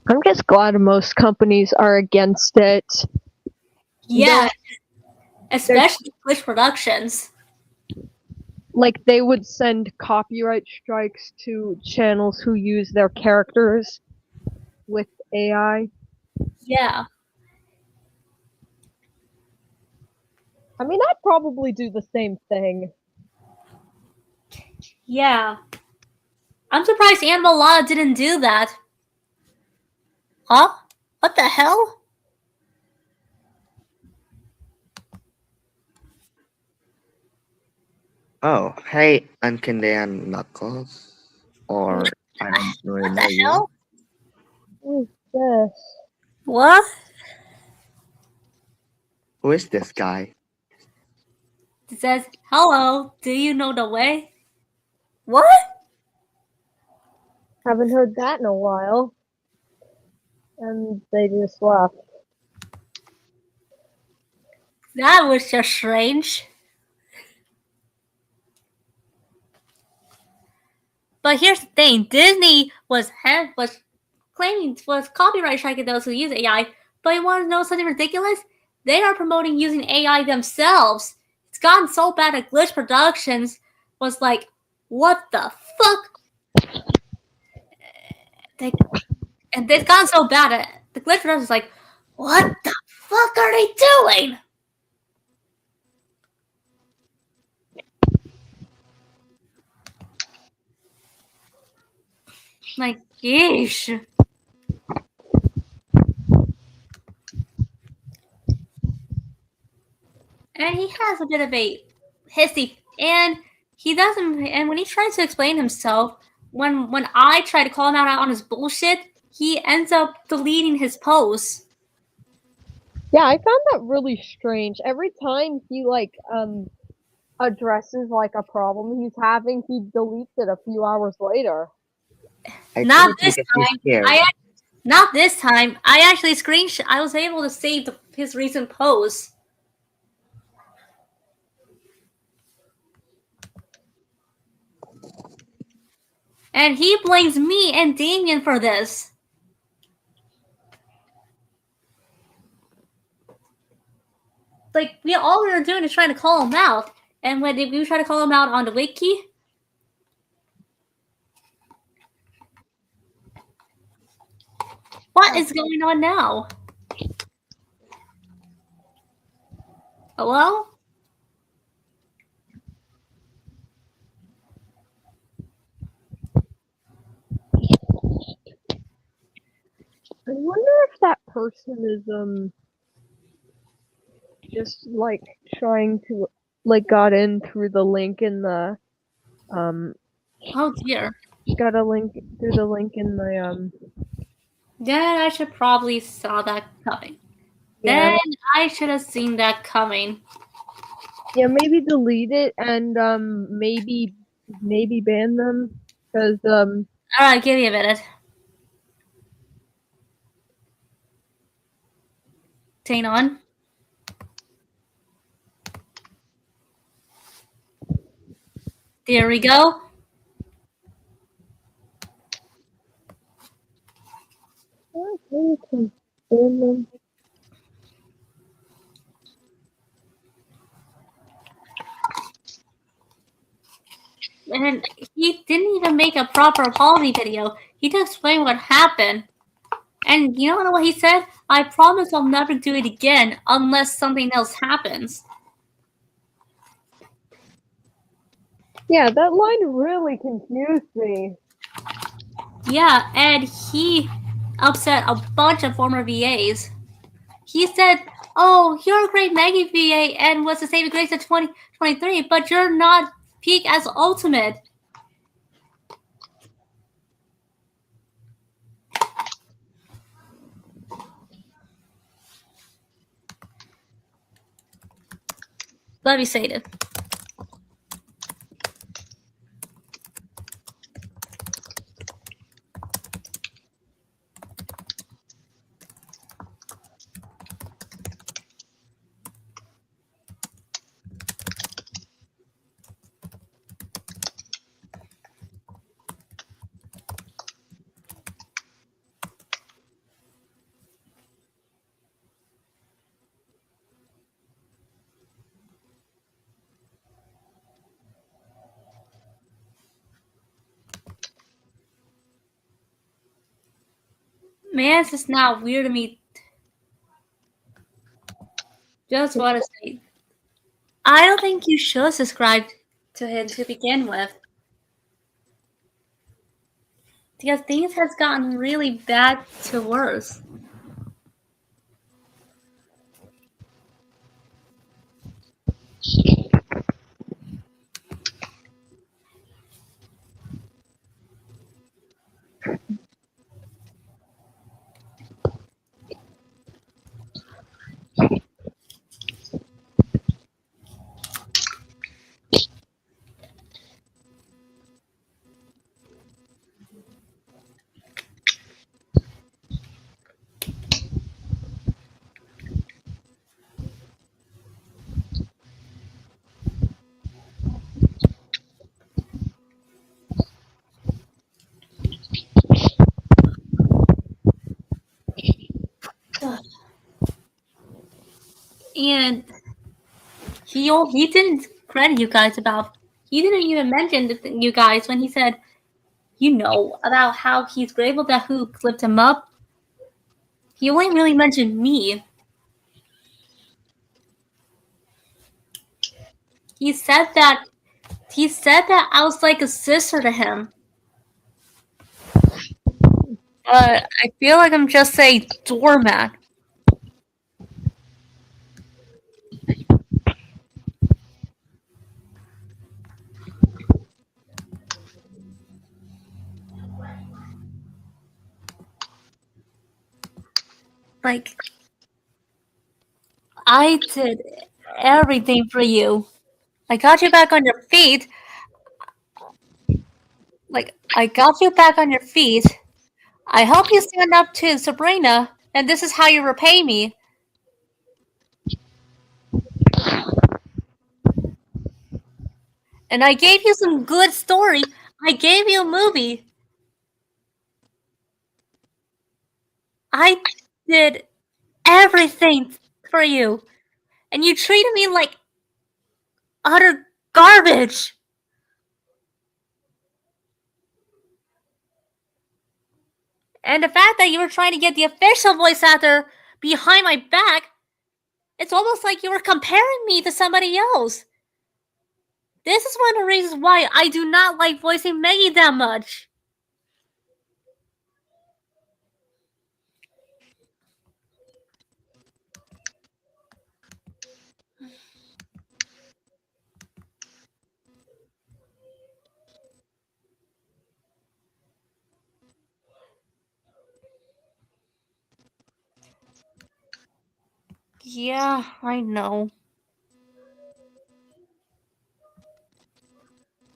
[SPEAKER 1] I'm just glad most companies are against it.
[SPEAKER 2] Yeah, especially Glitch Productions.
[SPEAKER 1] Like, they would send copyright strikes to channels who use their characters with AI.
[SPEAKER 2] Yeah.
[SPEAKER 1] I mean, I'd probably do the same thing.
[SPEAKER 2] Yeah. I'm surprised Animal Law didn't do that. Huh? What the hell?
[SPEAKER 4] Oh, hey, Uncandian Knuckles. Or I don't really
[SPEAKER 2] What
[SPEAKER 4] know
[SPEAKER 2] the
[SPEAKER 4] you.
[SPEAKER 2] hell?
[SPEAKER 1] Who's this?
[SPEAKER 2] What?
[SPEAKER 4] Who is this guy?
[SPEAKER 2] It says, hello, do you know the way? What?
[SPEAKER 1] Haven't heard that in a while. And they just left.
[SPEAKER 2] That was just strange. But here's the thing: Disney was claiming was copyright striking those who use AI. But you want to know something ridiculous? They are promoting using AI themselves. It's gotten so bad that Glitch Productions was like, "What the fuck?" And they've gotten so bad at the Glitch Productions was like, "What the fuck are they doing? Like, yeesh. And he has a bit of a hissy, and he doesn't. And when he tries to explain himself, when I try to call him out on his bullshit, he ends up deleting his posts.
[SPEAKER 1] Yeah, I found that really strange. Every time he addresses like a problem he's having, he deletes it a few hours later.
[SPEAKER 2] Not this
[SPEAKER 4] because he's
[SPEAKER 2] time.
[SPEAKER 4] scared.
[SPEAKER 2] Not this time. I actually screenshot. I was able to save his recent posts. And he blames me and Damien for this. Like, all we were doing is trying to call him out. And when we try to call him out on the wiki, what is going on now? Hello?
[SPEAKER 1] I wonder if that person is just like trying to got in through the link in the
[SPEAKER 2] Oh dear.
[SPEAKER 1] got a link through the link in the
[SPEAKER 2] Then I should probably saw that coming.
[SPEAKER 1] yeah.
[SPEAKER 2] Then I should have seen that coming.
[SPEAKER 1] Yeah, maybe delete it and maybe ban them because
[SPEAKER 2] Alright, give me a minute. Hang on. There we go.
[SPEAKER 1] I can ban them.
[SPEAKER 2] And he didn't even make a proper apology video. He just explained what happened. And you know what he said? I promise I'll never do it again unless something else happens.
[SPEAKER 1] Yeah, that line really confused me.
[SPEAKER 2] Yeah, and he upset a bunch of former VAs. He said, "Oh, you're a great Maggie VA and was the saving grace of 2023, but you're not peak as ultimate." Let me say it. Man, it's just not weird to me. Just want to say, I don't think you should subscribe to him to begin with. Because things has gotten really bad to worse. And he didn't credit you guys about. He didn't even mention you guys when he said, about how he's grateful that who clipped him up. He only really mentioned me. He said that I was like a sister to him. But I feel like I'm just a doormat. Like, I did everything for you. I got you back on your feet. I got you back on your feet. I helped you stand up to Sabrina, and this is how you repay me. And I gave you some good story. I gave you a movie. I did everything for you. And you treated me like utter garbage. And the fact that you were trying to get the official voice actor behind my back, it's almost like you were comparing me to somebody else. This is one of the reasons why I do not like voicing Maggie that much. Yeah, I know.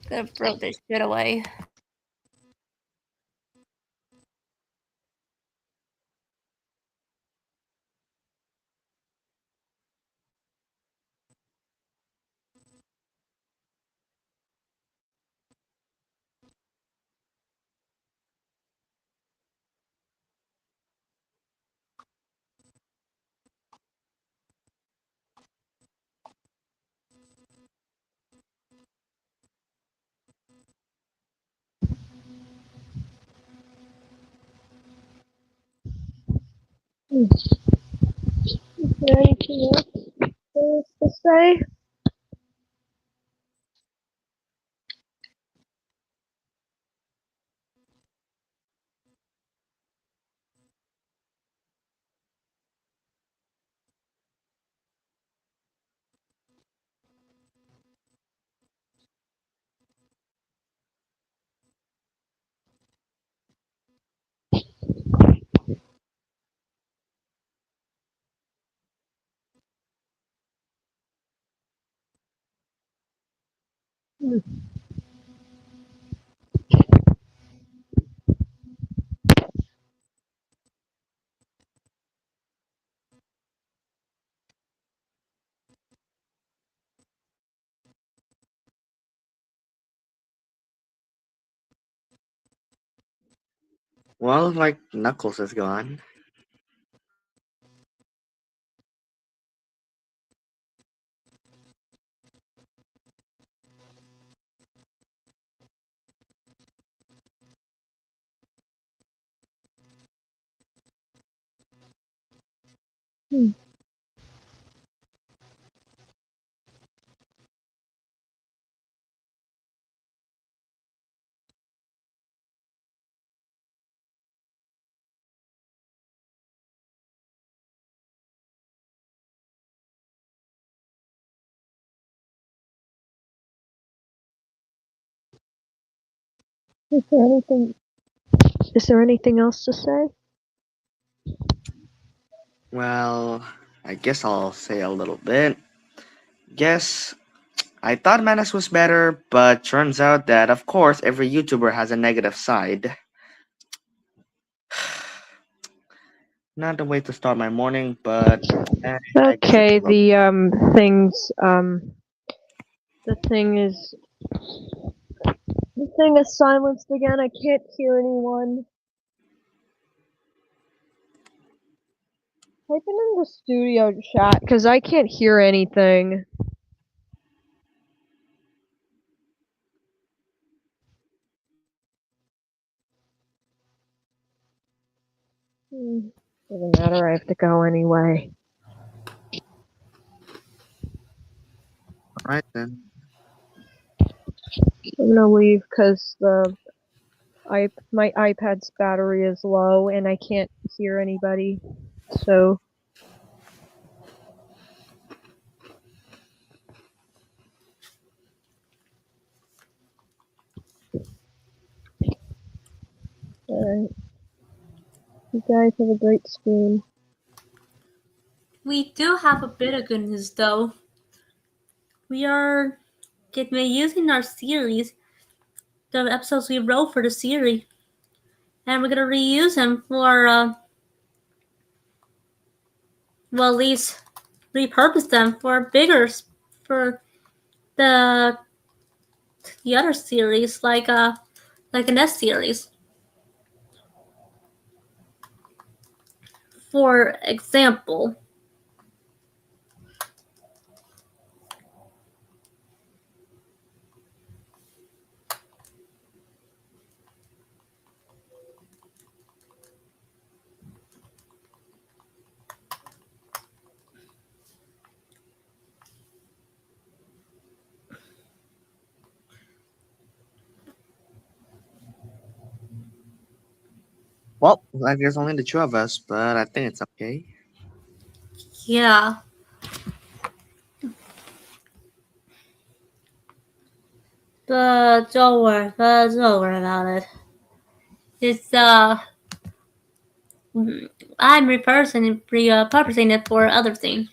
[SPEAKER 2] Gonna throw this shit away.
[SPEAKER 1] Is there anything else to say?
[SPEAKER 4] Well, like Knuckles is gone.
[SPEAKER 1] Hmm. Is there anything? Is there anything else to say?
[SPEAKER 4] Well, I guess I'll say a little bit. Guess I thought Manus was better, but turns out that, of course, every YouTuber has a negative side. Not the way to start my morning, but I guess it's
[SPEAKER 1] Okay,
[SPEAKER 4] a little.
[SPEAKER 1] the thing is silenced again. I can't hear anyone. Type it in the studio chat because I can't hear anything. Doesn't matter. I have to go anyway.
[SPEAKER 4] Alright then.
[SPEAKER 1] I'm gonna leave because my iPad's battery is low and I can't hear anybody. So alright. You guys have a great stream.
[SPEAKER 2] We do have a bit of good news though. We are using our series, the episodes we wrote for the series, and we're gonna reuse them for well, at least repurpose them for for the other series, like an S series. For example,
[SPEAKER 4] Well, like there's only the two of us, but I think it's okay.
[SPEAKER 2] yeah, but don't worry about it. It's I'm repurposing it for other things,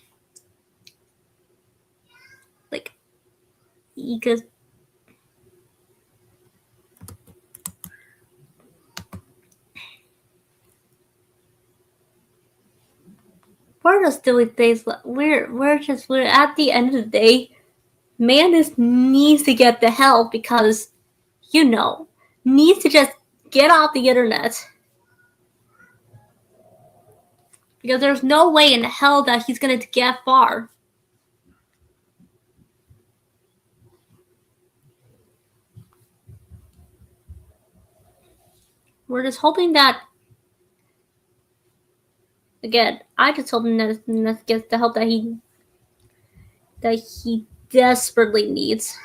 [SPEAKER 2] like because we're just doing things. We're at the end of the day. Mandis needs to get the help because, needs to just get off the internet. Because there's no way in hell that he's gonna get far. We're just hoping that, again, I just hope that gets the help that he desperately needs.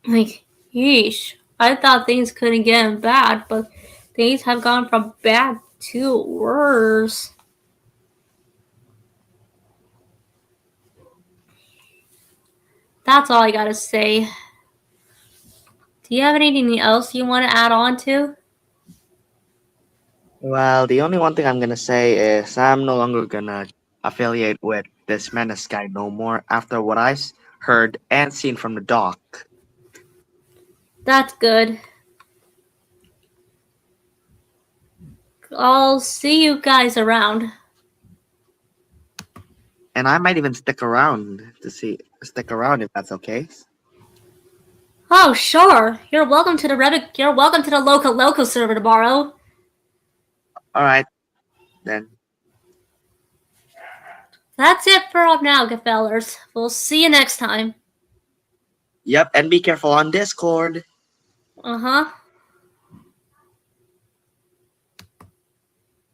[SPEAKER 2] Like, yeesh. I thought things couldn't get bad, but things have gone from bad to worse. That's all I gotta say. Do you have anything else you want to add on to?
[SPEAKER 4] Well, the only one thing I'm gonna say is I'm no longer gonna affiliate with this menace guy no more after what I heard and seen from the doc.
[SPEAKER 2] That's good. I'll see you guys around.
[SPEAKER 4] And I might even stick around if that's okay.
[SPEAKER 2] Oh, sure. You're welcome to the local server tomorrow.
[SPEAKER 4] All right, then.
[SPEAKER 2] That's it for now, good fellers. We'll see you next time.
[SPEAKER 4] Yep, and be careful on Discord.
[SPEAKER 2] Uh-huh.